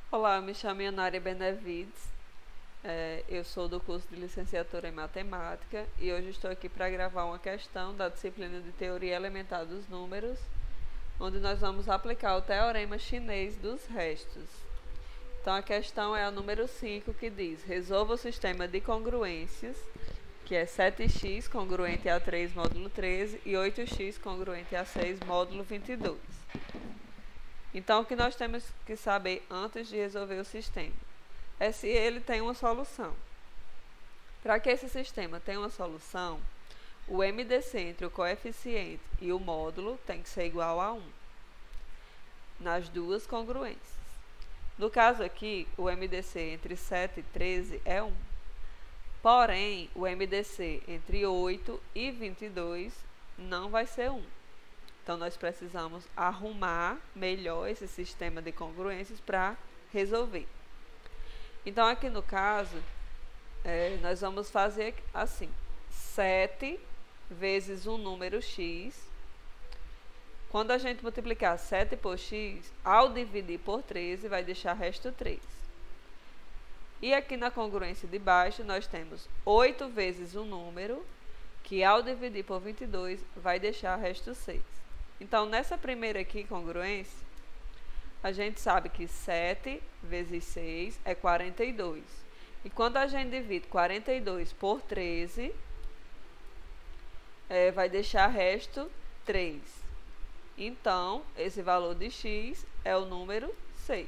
Olá, eu me chamo Yanária Benevides, eu sou do curso de licenciatura em matemática e hoje estou aqui para gravar uma questão da disciplina de teoria elementar dos números, onde nós vamos aplicar o teorema chinês dos restos. Então a questão é a número 5, que diz: resolva o sistema de congruências, que é 7x congruente a 3 módulo 13 e 8x congruente a 6 módulo 22. Então, o que nós temos que saber antes de resolver o sistema é se ele tem uma solução. Para que esse sistema tenha uma solução, o MDC entre o coeficiente e o módulo tem que ser igual a 1, nas duas congruências. No caso aqui, o MDC entre 7 e 13 é 1. Porém, o MDC entre 8 e 22 não vai ser 1. Então, nós precisamos arrumar melhor esse sistema de congruências para resolver. Então, aqui no caso, nós vamos fazer assim: 7 vezes um número x. Quando a gente multiplicar 7 por x, ao dividir por 13, vai deixar resto 3. E aqui na congruência de baixo, nós temos 8 vezes um número, que ao dividir por 22, vai deixar resto 6. Então, nessa primeira aqui, congruência, a gente sabe que 7 vezes 6 é 42. E quando a gente divide 42 por 13, vai deixar resto 3. Então, esse valor de x é o número 6.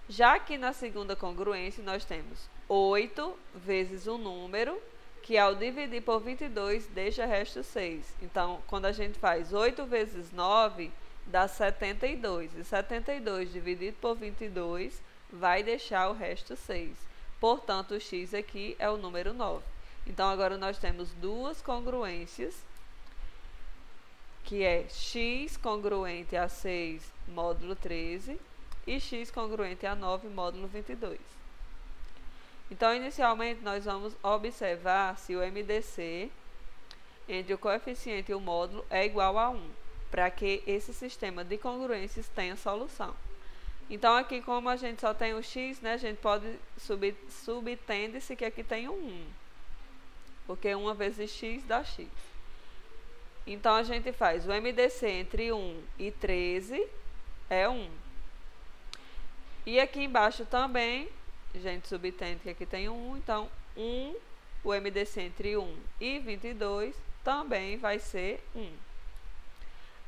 Já aqui na segunda congruência, nós temos 8 vezes um número, que ao dividir por 22, deixa resto 6. Então, quando a gente faz 8 vezes 9, dá 72. E 72 dividido por 22 vai deixar o resto 6. Portanto, o x aqui é o número 9. Então, agora nós temos duas congruências, que é x congruente a 6 módulo 13 e x congruente a 9 módulo 22. Então, inicialmente, nós vamos observar se o MDC entre o coeficiente e o módulo é igual a 1, para que esse sistema de congruências tenha solução. Então, aqui, como a gente só tem o x, né, a gente pode subtende-se que aqui tem um 1, porque 1 vezes x dá x. Então, a gente faz o MDC entre 1 e 13 é 1. E aqui embaixo também, a gente subtende que aqui tem 1, então 1, o MDC entre 1 e 22 também vai ser 1.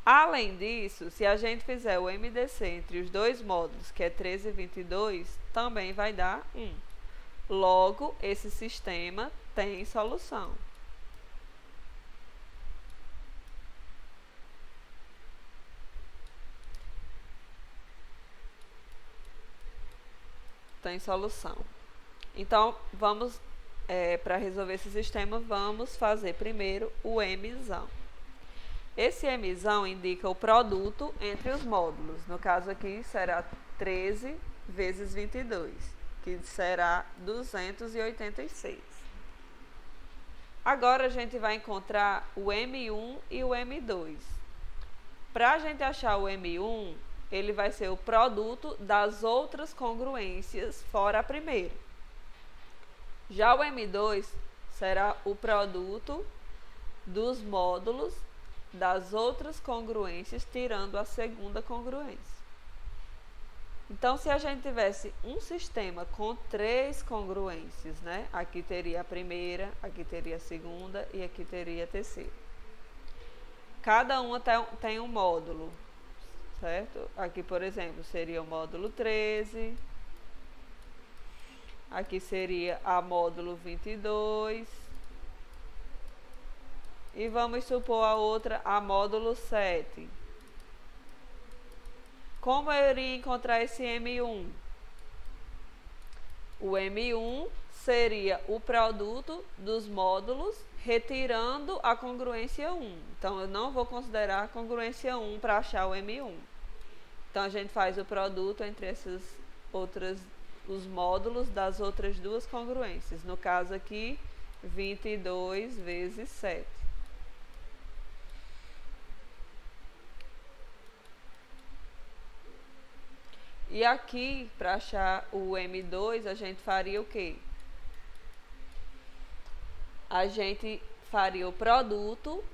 Além disso, se a gente fizer o MDC entre os dois módulos, que é 13 e 22, também vai dar 1. Logo, esse sistema tem solução. Tem solução. Então, vamos, para resolver esse sistema, vamos fazer primeiro o Mzão. Esse Mzão indica o produto entre os módulos. No caso aqui, será 13 vezes 22, que será 286. Agora, a gente vai encontrar o M1 e o M2. Para a gente achar o M1, ele vai ser o produto das outras congruências fora a primeira. Já o M2 será o produto dos módulos das outras congruências, tirando a segunda congruência. Então, se a gente tivesse um sistema com 3 congruências, né? Aqui teria a primeira, aqui teria a segunda e aqui teria a terceira. Cada uma tem um módulo, certo? Aqui, por exemplo, seria o módulo 13. Aqui seria a módulo 22. E vamos supor a outra, a módulo 7. Como eu iria encontrar esse M1? O M1 seria o produto dos módulos retirando a congruência 1. Então, eu não vou considerar a congruência 1 para achar o M1. Então, a gente faz o produto entre os módulos das outras duas congruências. No caso aqui, 22 vezes 7. E aqui, para achar o M2, a gente faria o quê? A gente faria o produto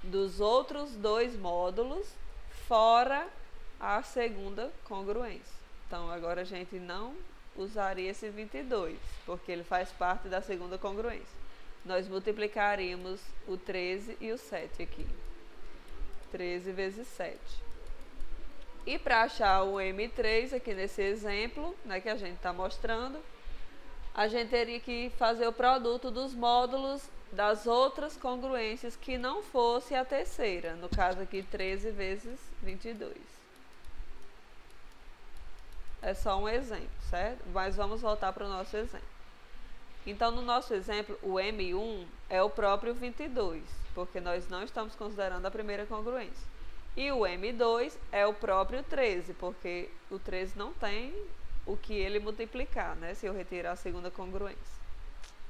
dos outros dois módulos fora a segunda congruência. Então, agora a gente não usaria esse 22, porque ele faz parte da segunda congruência. Nós multiplicaríamos o 13 e o 7 aqui. 13 vezes 7. E para achar o M3, aqui nesse exemplo, né, que a gente está mostrando, a gente teria que fazer o produto dos módulos das outras congruências que não fosse a terceira. No caso aqui, 13 vezes 22. É só um exemplo, certo? Mas vamos voltar para o nosso exemplo. Então, no nosso exemplo, o M1 é o próprio 22, porque nós não estamos considerando a primeira congruência. E o M2 é o próprio 13, porque o 13 não tem o que ele multiplicar, né? Se eu retirar a segunda congruência.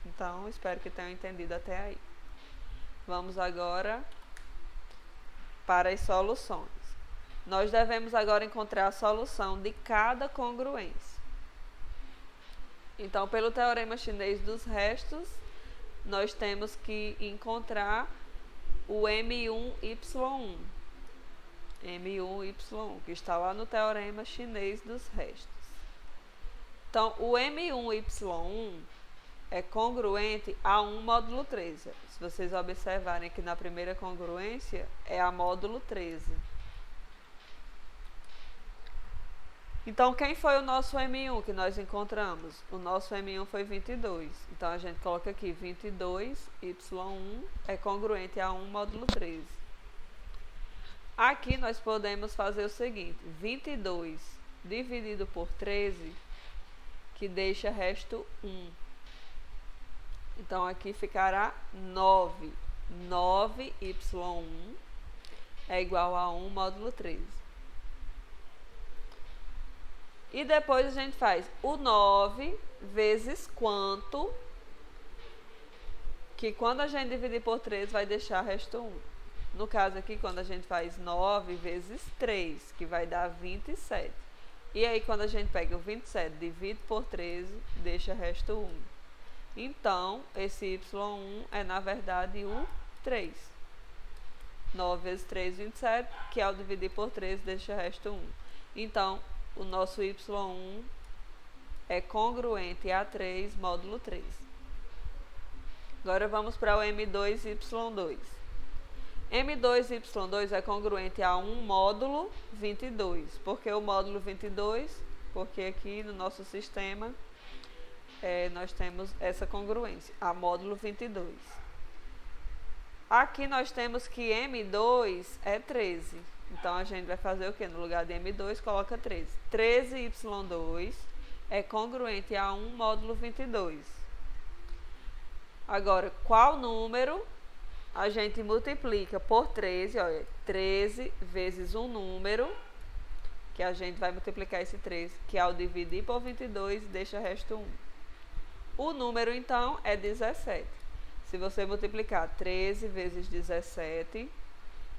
Então, espero que tenham entendido até aí. Vamos agora para as soluções. Nós devemos agora encontrar a solução de cada congruência. Então, pelo teorema chinês dos restos, nós temos que encontrar o M1Y1. M1Y1, que está lá no teorema chinês dos restos. Então, o M1Y1 é congruente a 1 módulo 13. Se vocês observarem que na primeira congruência é a módulo 13. Então, quem foi o nosso M1 que nós encontramos? O nosso M1 foi 22. Então, a gente coloca aqui 22Y1 é congruente a 1 módulo 13. Aqui nós podemos fazer o seguinte, 22 dividido por 13, que deixa resto 1. Então, aqui ficará 9. 9Y1 é igual a 1 módulo 13. E depois a gente faz o 9 vezes quanto, que quando a gente dividir por 13 vai deixar resto 1. No caso aqui, quando a gente faz 9 vezes 3, que vai dar 27. E aí, quando a gente pega o 27, divide por 13, deixa resto 1. Então, esse Y1 é, na verdade, o 3. 9 vezes 3, 27, que ao dividir por 13, deixa resto 1. Então, o nosso Y1 é congruente a 3, módulo 3. Agora, vamos para o M2Y2. M2Y2 é congruente a 1 módulo 22. Por que o módulo 22? Porque aqui no nosso sistema nós temos essa congruência, a módulo 22. Aqui nós temos que M2 é 13. Então, a gente vai fazer o quê? No lugar de M2, coloca 13. 13Y2 é congruente a 1 módulo 22. Agora, qual número a gente multiplica por 13, olha, 13 vezes um número, que a gente vai multiplicar esse 13, que ao dividir por 22, deixa resto 1. O número, então, é 17. Se você multiplicar 13 vezes 17,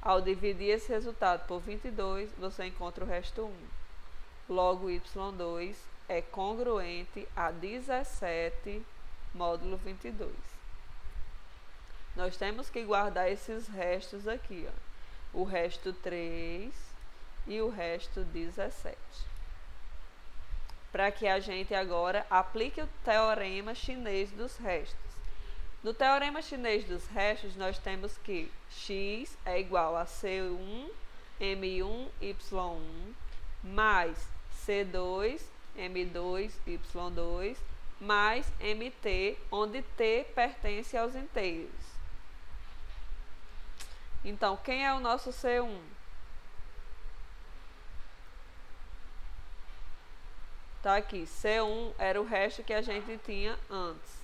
ao dividir esse resultado por 22, você encontra o resto 1. Logo, Y2 é congruente a 17, módulo 22. Nós temos que guardar esses restos aqui, ó. O resto 3 e o resto 17. Para que a gente agora aplique o teorema chinês dos restos. No teorema chinês dos restos, nós temos que x é igual a C1 M1 Y1 mais C2 M2 Y2 mais MT, onde T pertence aos inteiros. Então, quem é o nosso C1? Tá aqui, C1 era o resto que a gente tinha antes.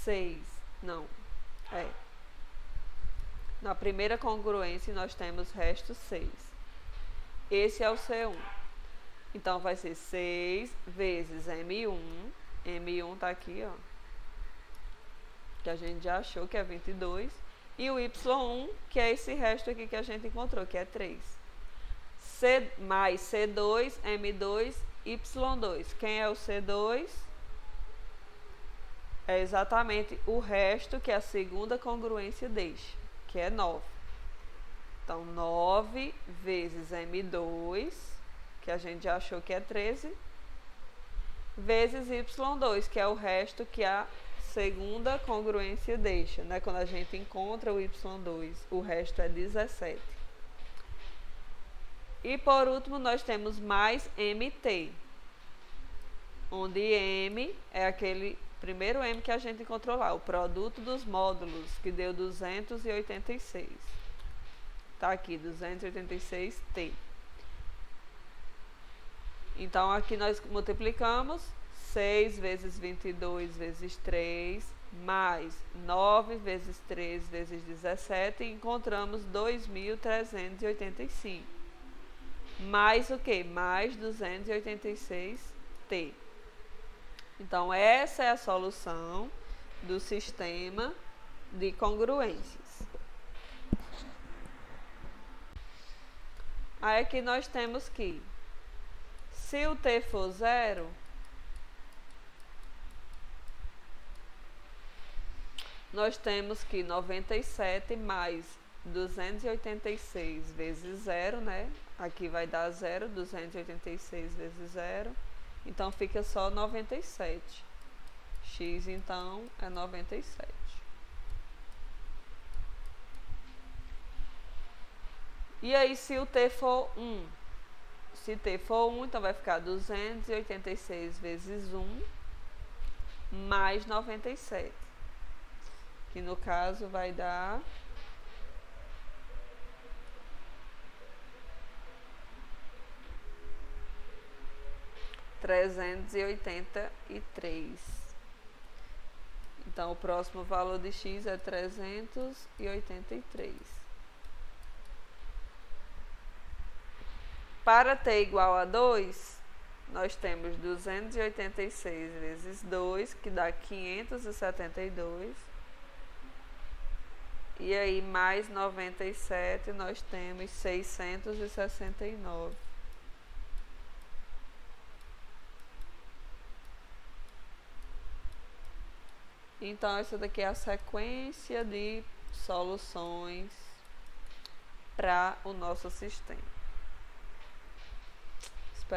6, não, na primeira congruência nós temos resto 6. Esse é o C1. Então, vai ser 6 vezes M1. M1 tá aqui, ó, que a gente já achou que é 22. E o Y1, que é esse resto aqui que a gente encontrou, que é 3. C mais C2, M2, Y2. Quem é o C2? É exatamente o resto que a segunda congruência deixa, que é 9. Então, 9 vezes M2, que a gente já achou que é 13, vezes Y2, que é o resto que a segunda congruência deixa, né? Quando a gente encontra o Y2, o resto é 17. E por último, nós temos mais MT, onde M é aquele primeiro M que a gente encontrou lá, o produto dos módulos, que deu 286. Tá aqui, 286T. Então, aqui nós multiplicamos 6 vezes 22 vezes 3, mais 9 vezes 3 vezes 17, e encontramos 2.385. Mais o que? Mais 286T. Então, essa é a solução do sistema de congruências. Aí aqui nós temos que, se o T for 0, nós temos que 97 mais 286 vezes 0, né? Aqui vai dar 0, 286 vezes 0. Então, fica só 97. X, então, é 97. E aí, se o T for 1? Se T for 1, então vai ficar 286 vezes 1 mais 97. Que no caso vai dar 383. Então, o próximo valor de x é 383. Para t igual a 2, nós temos 286 vezes 2, que dá 572. E aí, mais 97, nós temos 669. Então, essa daqui é a sequência de soluções para o nosso sistema.